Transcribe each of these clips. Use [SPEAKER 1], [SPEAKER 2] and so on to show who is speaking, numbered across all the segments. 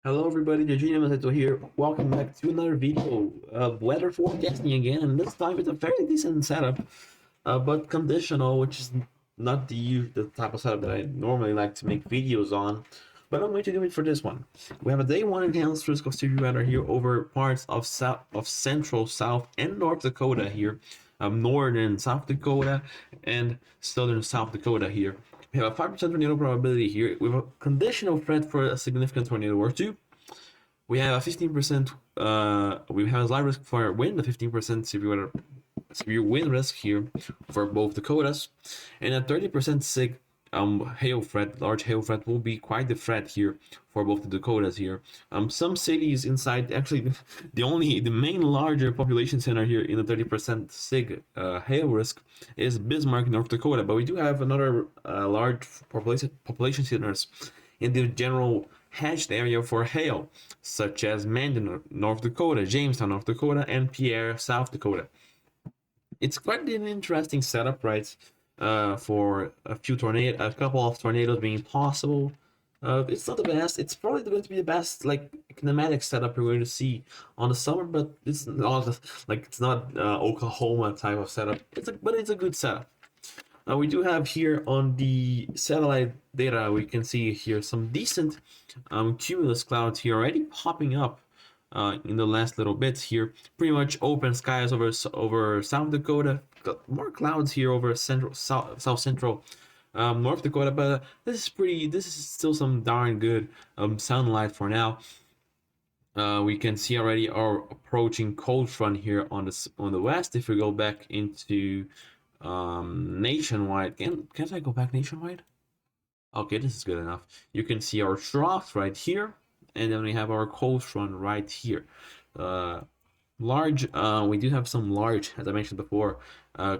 [SPEAKER 1] Hello everybody, the Genius here. Welcome back to another video of weather forecasting again, and this time it's a very decent setup, but conditional, which is not the type of setup that I normally like to make videos on, but I'm going to do it for this one. We have a day one enhanced risk of severe weather here over parts of central, south, and North Dakota here, northern South Dakota and southern South Dakota here. We have a 5% tornado probability here. We have a conditional threat for a significant tornado or two. We have a 15%, we have a slight risk for wind, a 15% severe wind risk here for both Dakotas, and a 30% hail threat. Large hail threat will be quite the threat here for both the Dakotas here. Some cities inside, actually, the main larger population center here in the 30% hail risk is Bismarck, North Dakota, but we do have another large population centers in the general hatched area for hail, such as Mandan, North Dakota, Jamestown, North Dakota, and Pierre, South Dakota. It's quite an interesting setup, right? For a couple of tornadoes being possible. It's not the best. It's probably going to be the best kinematic setup you're going to see on the summer, but it's not it's not Oklahoma type of setup. But it's a good setup. We do have here on the satellite data, we can see here some decent cumulus clouds here already popping up in the last little bits here. Pretty much open skies over South Dakota. Got more clouds here over south central North Dakota, but this is still some darn good sunlight for now. We can see already our approaching cold front here on the west. If we go back into nationwide, can't I go back nationwide? Okay, this is good enough. You can see our troughs right here, and then we have our cold front right here. We do have some large, as I mentioned before,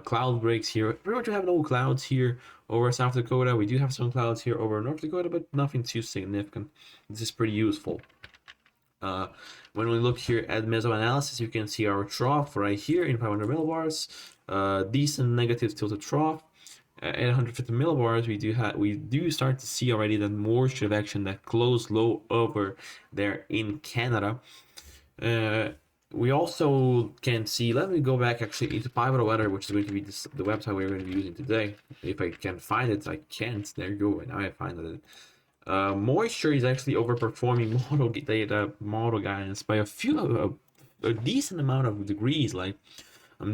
[SPEAKER 1] cloud breaks here. Pretty much we have no clouds here over South Dakota. We do have some clouds here over North Dakota, but nothing too significant. This is pretty useful. When we look here at mesoanalysis, you can see our trough right here in 500 millibars. Decent negative tilted trough. At 150 millibars, we do start to see already that moisture advection, that close low over there in Canada. We also can see, let me go back actually into Pivotal Weather, which is going to be the website we're going to be using today. If I can find it, I can't. There you go. Now I find it. Moisture is actually overperforming model guidance by a decent amount of degrees.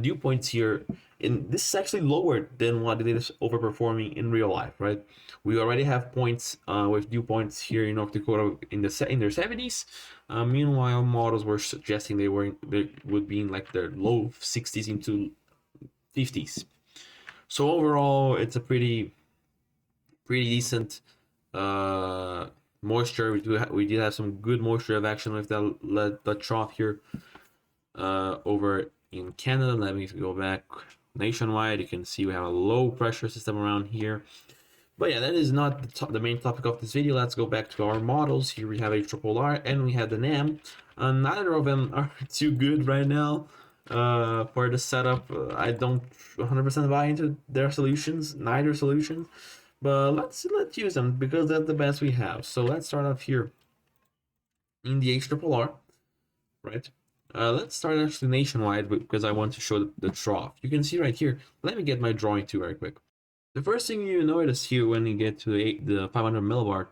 [SPEAKER 1] Dew points here, and this is actually lower than what it is overperforming in real life, right? We already have points with dew points here in North Dakota in their 70s. Meanwhile, models were suggesting they would be in their low 60s into 50s. So overall, it's a pretty decent moisture. We did have some good moisture advection with the trough here over in Canada. Let me go back nationwide. You can see we have a low pressure system around here. But yeah, that is not the main topic of this video. Let's go back to our models. Here we have a triple R and we have the NAM. Neither of them are too good right now for the setup. I don't 100% buy into their solutions, neither solution. But let's use them because that's the best we have. So let's start off here in the HRRR, right? Let's start actually nationwide because I want to show the trough. You can see right here. Let me get my drawing too very quick. The first thing you notice here when you get to the 500 millibar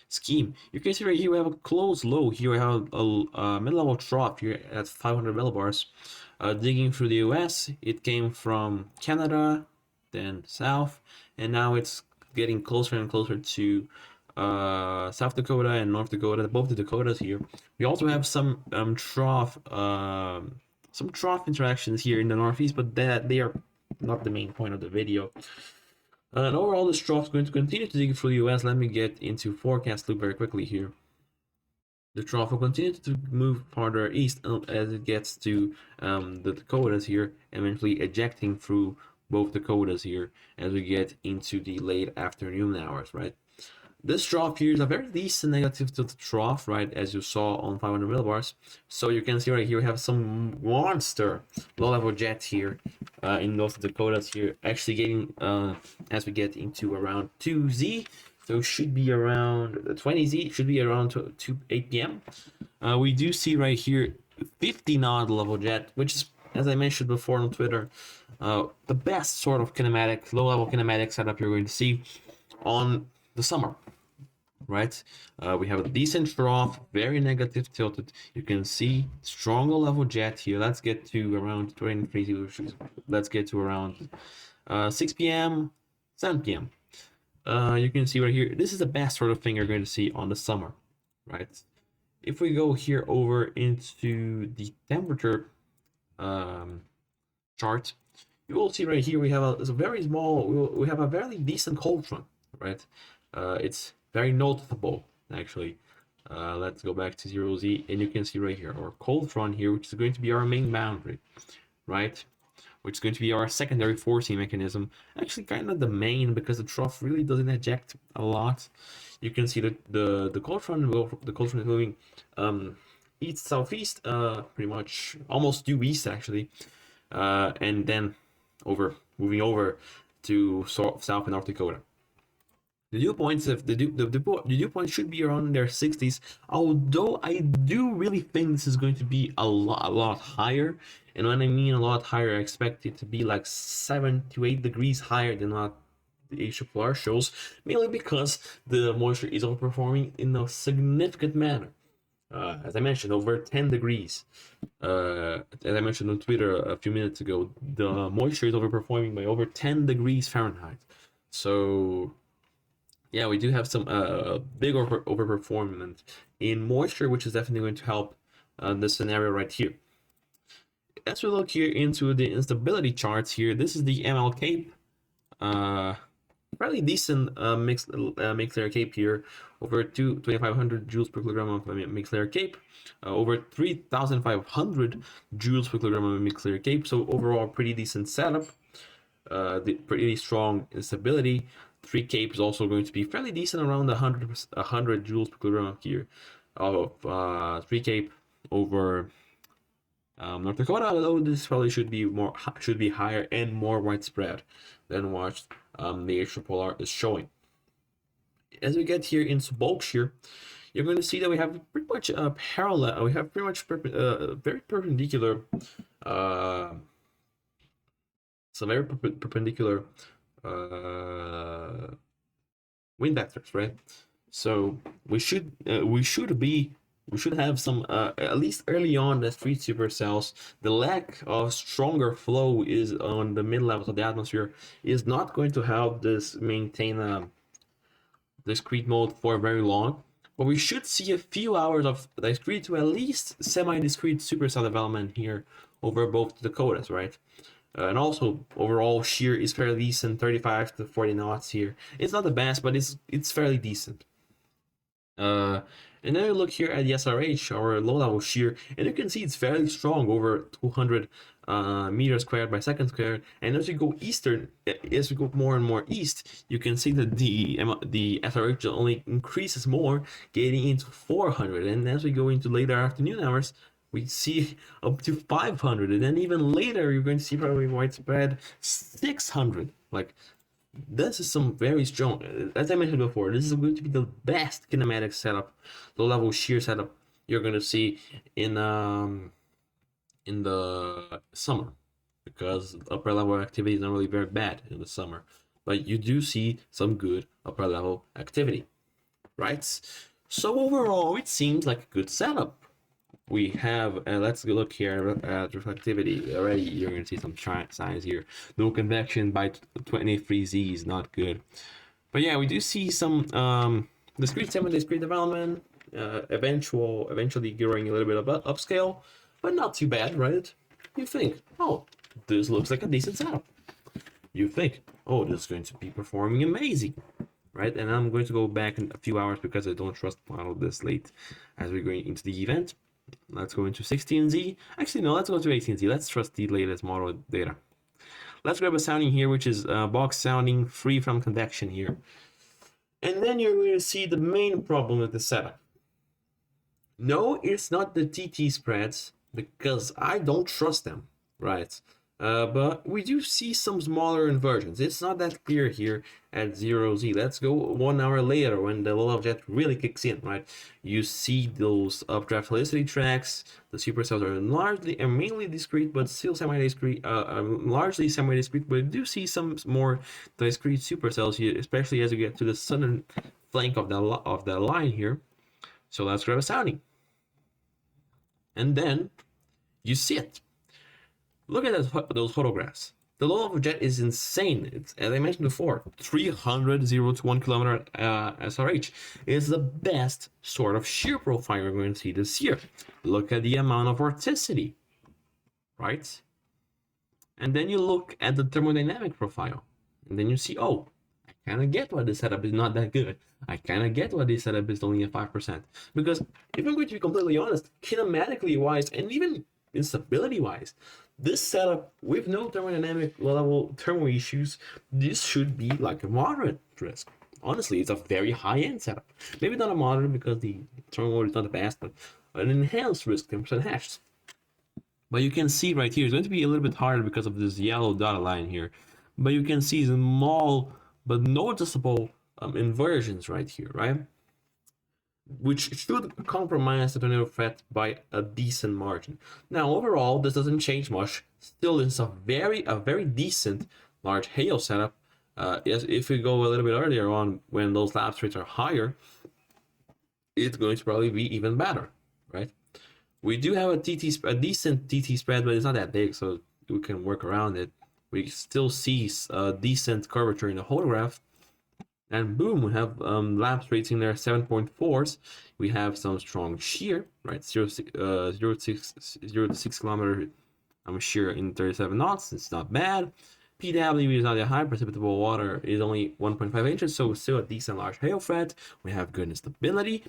[SPEAKER 1] scheme, you can see right here we have a closed low. Here we have a mid-level trough here at 500 millibars. Digging through the US, it came from Canada, then south, and now it's getting closer and closer to South Dakota and North Dakota, both the Dakotas here. We also have some trough interactions here in the Northeast, but they are not the main point of the video. And overall, this trough is going to continue to dig through the US. Let me get into forecast loop very quickly here. The trough will continue to move farther east as it gets to the Dakotas here, eventually ejecting through both Dakotas here as we get into the late afternoon hours, right? This trough here is a very decent negative to the trough, right, as you saw on 500 millibars. So you can see right here we have some monster low-level jet here in North Dakotas here, actually getting as we get into around 2Z So it should be around the 20Z, should be around 8 p.m. We do see right here 50 knot level jet, which is, as I mentioned before on Twitter, the best sort of kinematic, low level kinematic setup you're going to see on the summer, right? We have a decent trough, very negative tilted. You can see stronger level jet here. Let's get to around 23. Let's get to around 6 p.m., 7 p.m. You can see right here, this is the best sort of thing you're going to see on the summer, right? If we go here over into the temperature chart, you will see right here we have a very small, we have a very decent cold front, right? It's very noticeable actually. Let's go back to 0Z, and you can see right here our cold front here, which is going to be our main boundary, right? Which is going to be our secondary forcing mechanism. Actually, kind of the main, because the trough really doesn't eject a lot. You can see that the cold front is moving east southeast, pretty much almost due east actually, and then moving over to South and North Dakota. The dew points, if the dew point should be around their 60s, although I do really think this is going to be a lot higher. And when I mean a lot higher, I expect it to be like 7 to 8 degrees higher than what the HRR shows, mainly because the moisture is overperforming in a significant manner. As I mentioned, over 10 degrees. As I mentioned on Twitter a few minutes ago, the moisture is overperforming by over 10 degrees Fahrenheit. So yeah, we do have some big overperformance in moisture, which is definitely going to help this scenario right here. As we look here into the instability charts here, this is the ML Cape. Fairly decent mixed layer cape here, over 2,500 joules per kilogram of mixed layer cape, over 3,500 joules per kilogram of mixed layer cape. So overall, pretty decent setup. Pretty strong instability. 3 cape is also going to be fairly decent, around 100 joules per kilogram here of 3 cape over North Dakota, although this probably should be higher and more widespread than what the extrapolar is showing. As we get here into bulk shear, you're going to see that we have pretty much parallel. We have pretty much very perpendicular. Some very perpendicular wind vectors, right? So we should have some at least early on the street supercells. The lack of stronger flow is on the mid levels of the atmosphere is not going to help this maintain a discrete mode for very long. But we should see a few hours of discrete to at least semi-discrete supercell development here over both Dakotas, right? And also overall shear is fairly decent, 35 to 40 knots here. It's not the best, but it's fairly decent. And then we look here at the SRH, or low level shear, and you can see it's fairly strong, over 200 meters squared by second squared. And as we go eastern, as we go more and more east, you can see that the SRH only increases more, getting into 400. And as we go into later afternoon hours, we see up to 500, and then even later you're going to see probably widespread 600. Like, this is some very strong, as I mentioned before, this is going to be the best kinematic setup, low level shear setup you're going to see in the summer, because upper level activity is not really very bad in the summer, but you do see some good upper level activity, right? So overall, it seems like a good setup. We have, let's look here at reflectivity. Already you're going to see some signs here. No convection by 23Z is not good. But yeah, we do see some discrete semi-discrete development, eventually growing a little bit of upscale, but not too bad, right? You think, oh, this looks like a decent setup. You think, oh, this is going to be performing amazing, right? And I'm going to go back in a few hours because I don't trust model this late as we're going into the event. Let's go into 16Z. Actually, no, let's go to 18Z. Let's trust the latest model data. Let's grab a sounding here, which is box sounding free from convection here. And then you're going to see the main problem with the setup. No, it's not the TT spreads, because I don't trust them, right? But we do see some smaller inversions. It's not that clear here at 0Z. Let's go 1 hour later when the lull of jet really kicks in, right? You see those updraft helicity tracks. The supercells are largely and mainly discrete, but still semi-discrete, largely semi-discrete, but you do see some more discrete supercells here, especially as you get to the southern flank of the line here. So let's grab a sounding. And then you see it. Look at those photographs. The lull of a jet is insane. It's, as I mentioned before, 300 0 to 1 kilometer SRH is the best sort of shear profile we're going to see this year. Look at the amount of vorticity, right? And then you look at the thermodynamic profile, and then you see, oh, I kind of get why this setup is not that good. I kind of get why this setup is only at 5%. Because if I'm going to be completely honest, kinematically wise, and even instability wise, this setup with no thermodynamic level thermal issues, this should be like a moderate risk. Honestly, it's a very high-end setup. Maybe not a moderate because the thermal is not the best, but an enhanced risk, 10% hashed. But you can see right here, it's going to be a little bit harder because of this yellow dotted line here. But you can see small but noticeable inversions right here, right? Which should compromise the tornado threat by a decent margin. Now, overall, this doesn't change much. Still, it's a very decent large hail setup. Yes, if we go a little bit earlier on when those lapse rates are higher, it's going to probably be even better, right? We do have a decent TT spread, but it's not that big, so we can work around it. We still see a decent curvature in the holograph. And boom, we have lapse rates in there 7.4s. We have some strong shear, right? 0 to 6 kilometer shear in 37 knots. It's not bad. PW is not that high. Precipitable water is only 1.5 inches, so still a decent large hail threat. We have good instability.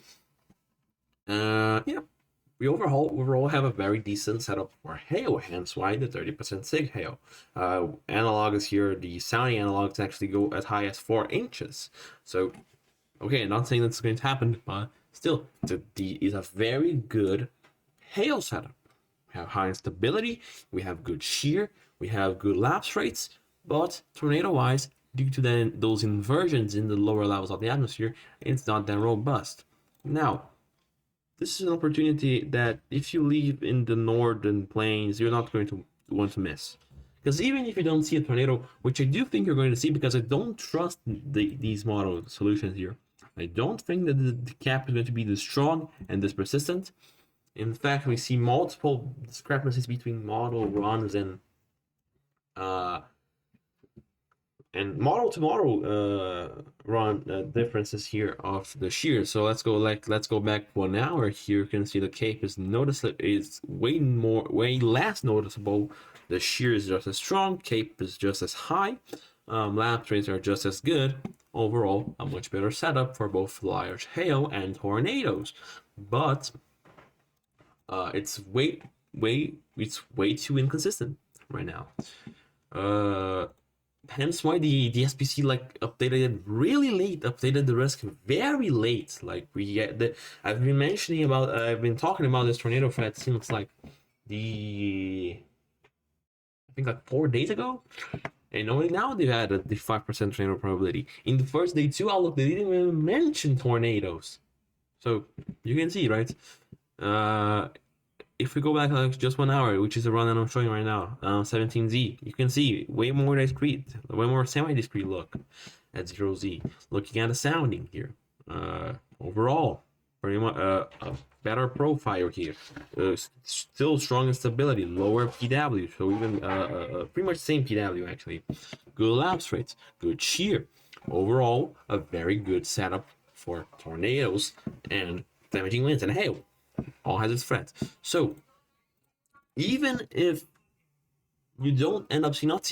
[SPEAKER 1] Yeah, we overall have a very decent setup for hail, hence why the 30% sig hail. Analog is here, the sounding analogs actually go as high as 4 inches. So, okay, not saying that's going to happen, but still, it's a very good hail setup. We have high stability, we have good shear, we have good lapse rates, but tornado-wise, due to those inversions in the lower levels of the atmosphere, it's not that robust. Now, this is an opportunity that if you live in the northern plains, you're not going to want to miss. Because even if you don't see a tornado, which I do think you're going to see because I don't trust these model solutions here, I don't think that the cap is going to be this strong and this persistent. In fact, we see multiple discrepancies between model runs and model to model run differences here of the shear. So let's go back 1 hour here. You can see the cape is way less noticeable. The shear is just as strong, cape is just as high, lapse rates are just as good. Overall, a much better setup for both large hail and tornadoes. But it's way too inconsistent right now. Hence why the SPC updated it really late, updated the risk very late. I've been talking about this tornado threat since I think 4 days ago, and only now they've added the 5% tornado probability. In the first day 2 outlook, they didn't even mention tornadoes. So you can see, right? If we go back just 1 hour, which is the run that I'm showing right now, 17Z, you can see way more discrete, way more semi-discrete look at 0Z. Looking at the sounding here, overall, pretty much a better profile here. Still strong stability, lower PW, so even pretty much same PW actually. Good lapse rates, good shear. Overall, a very good setup for tornadoes and damaging winds and hail. All has its threats. So even if you don't end up not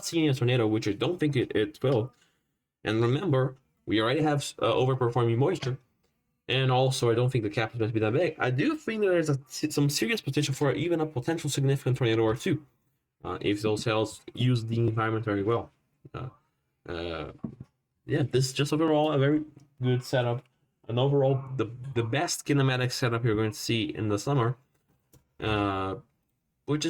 [SPEAKER 1] seeing a tornado, which I don't think it will, and remember, we already have overperforming moisture, and also I don't think the cap is going to be that big. I do think that there's some serious potential for even a potential significant tornado or two, if those cells use the environment very well. Yeah, this is just overall a very good setup. And overall, the best kinematic setup you're going to see in the summer. but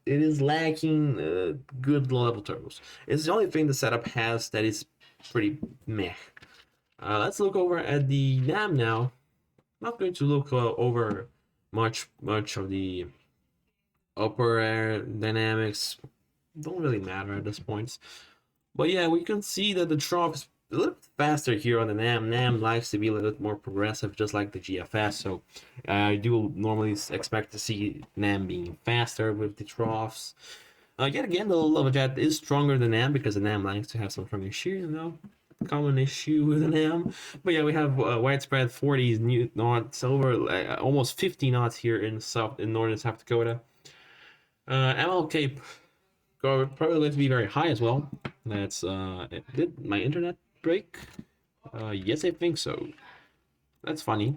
[SPEAKER 1] it is lacking good low level turbos. It's the only thing the setup has that is pretty meh. Let's look over at the NAM now. Not going to look over much of the upper air dynamics. Don't really matter at this point. But yeah, we can see that the drop is a little bit faster here on the NAM. NAM likes to be a little bit more progressive, just like the GFS. So I do normally expect to see NAM being faster with the troughs. Yet again, the Lava Jet is stronger than NAM because the NAM likes to have some stronger shear, common issue with an AM. But yeah, we have widespread 40s knots over almost 50 knots here in northern South Dakota. MLK probably going to be very high as well. That's did my internet break? Yes, I think so. That's funny.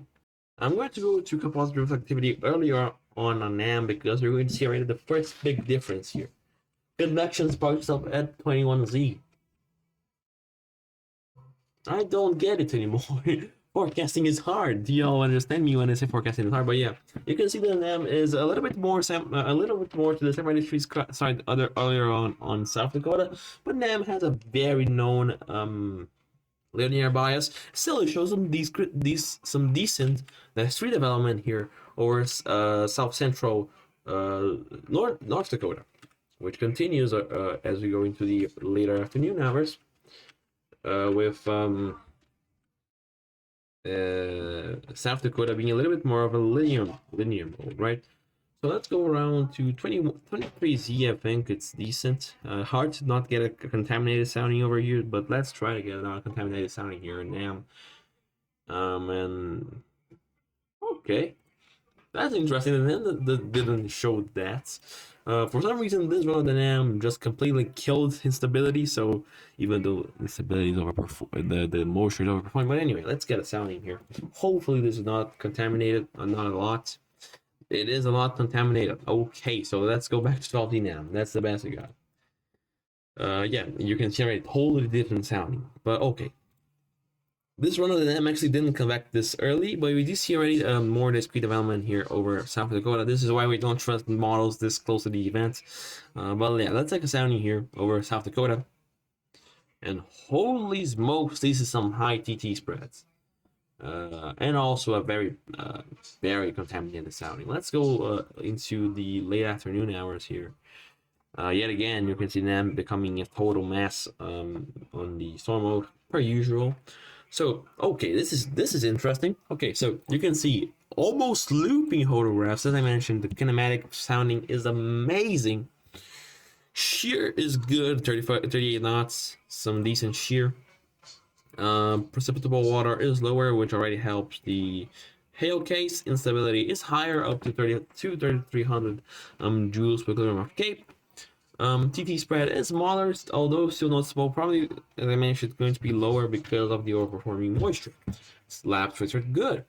[SPEAKER 1] I'm going to go to composite reflectivity earlier on NAM because we're going to see already the first big difference here. Convection sparks up at 21Z. I don't get it anymore. Forecasting is hard. Do y'all understand me when I say forecasting is hard? But yeah, you can see the NAM is a little bit more to the semi-industries side earlier on South Dakota, but NAM has a very known linear bias. Still, it shows some decent street development here over South Central North Dakota, which continues as we go into the later afternoon hours with South Dakota being a little bit more of a linear mode, right? So let's go around to 23Z. I think it's decent. Hard to not get a contaminated sounding over here, but let's try to get a non-contaminated sounding here and now. And okay, that's interesting. And then the didn't show that. For some reason, this one of the NAM just completely killed instability. So even though instability is overperforming, the moisture is overperforming. But anyway, let's get a sounding here. Hopefully, this is not contaminated. Not a lot. It is a lot contaminated. Okay, so let's go back to 12D NAM. That's the best we got. Yeah, you can hear a totally different sounding. But okay. This run of the NAM actually didn't come back this early, but we do see already more discrete development here over South Dakota. This is why we don't trust models this close to the event. But yeah, let's take a sounding here over South Dakota. And holy smokes, this is some high TT spreads. And also a very contaminated sounding. Let's go into the late afternoon hours here. Yet again, you can see them becoming a total mess on the storm mode per usual. So okay, this is interesting. Okay, so you can see almost looping photographs. As I mentioned, the kinematic sounding is amazing. Shear is good, 38 knots, some decent shear. Precipitable water is lower, which already helps. The hail case instability is higher, up to 3,300 joules per kilogram of cape. TT spread is smaller, although still noticeable. Probably, as I mentioned, it's going to be lower because of the overperforming moisture. Slab rates are good.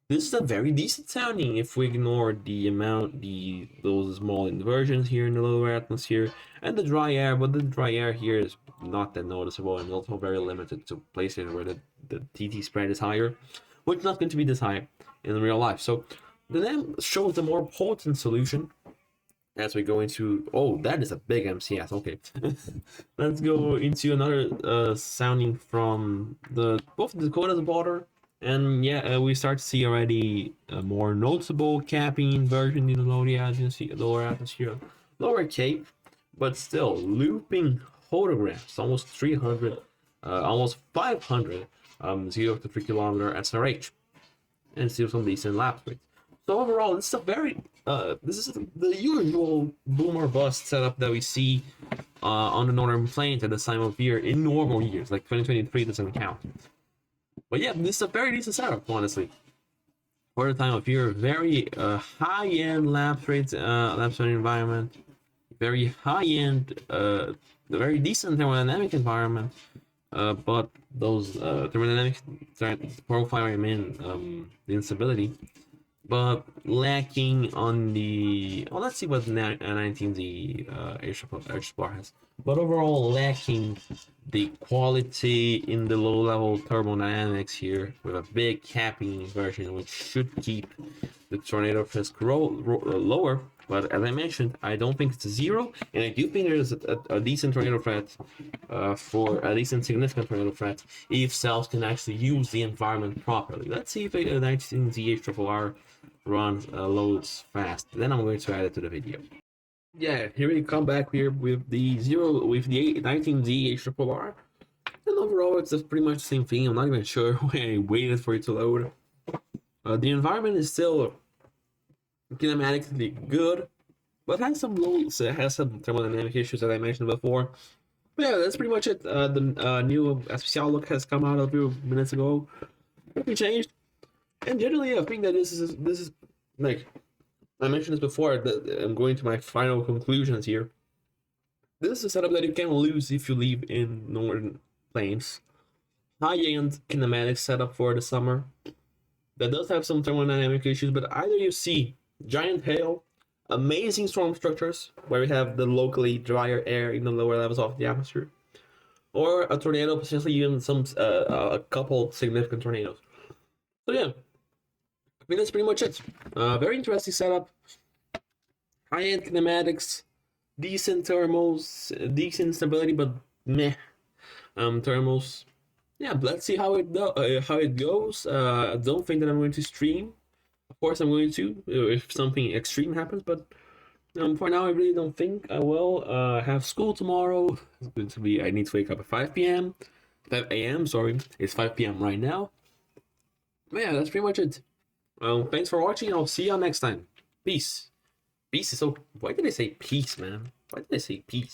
[SPEAKER 1] This is a very decent sounding if we ignore those small inversions here in the lower atmosphere and the dry air, but the dry air here is not that noticeable and also very limited to places where the TT spread is higher, which is not going to be this high in real life. So the NAM shows the more potent solution as we go into, oh, that is a big MCS. Okay, let's go into another sounding from both the Dakotas border, and yeah, we start to see already a more noticeable capping version in the lower atmosphere, lower Cape, but still looping photographs, almost 300, almost 500 0 to 3 kilometer SRH, and still some decent lapse rates. So overall, this is the usual boomer bust setup that we see on the northern plains at this time of year in normal years, like 2023 doesn't count. But yeah, this is a very decent setup, honestly. For the time of year, very high-end lapse rates, lapse rate environment, very high-end, very decent thermodynamic environment. But those thermodynamic profile, the instability, but lacking on the. Well, let's see what 19Z H-Bar has. But overall, lacking the quality in the low-level thermodynamics here, with a big capping version, which should keep the tornado risk lower. But as I mentioned, I don't think it's 0, and I do think there's a decent tornado threat, for a decent significant tornado threat, if cells can actually use the environment properly. Let's see if a 19ZHRRR runs loads fast. Then I'm going to add it to the video. Yeah, here we come back here with the 19ZHRRR. And overall, it's just pretty much the same thing. I'm not even sure when I waited for it to load. The environment is still kinematically good, but has some thermodynamic issues, as I mentioned before. But yeah, that's pretty much it. The new SPC outlook has come out a few minutes ago. Nothing changed, and generally, I think that this is like I mentioned this before. That I'm going to my final conclusions here. This is a setup that you can lose if you live in northern plains. High-end kinematic setup for the summer. That does have some thermodynamic issues, but either you see giant hail, amazing storm structures where we have the locally drier air in the lower levels of the atmosphere, or a tornado, potentially even a couple significant tornadoes. So yeah, I think that's pretty much it. Very interesting setup. High-end kinematics, decent thermals, decent stability, but meh thermals. Yeah, let's see how it goes. I don't think that I'm going to stream. Of course, I'm going to if something extreme happens, but for now, I really don't think I will. Have school tomorrow. It's going to be. I need to wake up at 5 p.m. 5 a.m. Sorry, it's 5 p.m. right now. But yeah, that's pretty much it. Thanks for watching. I'll see you next time. Peace. Peace is so. Why did I say peace, man? Why did I say peace?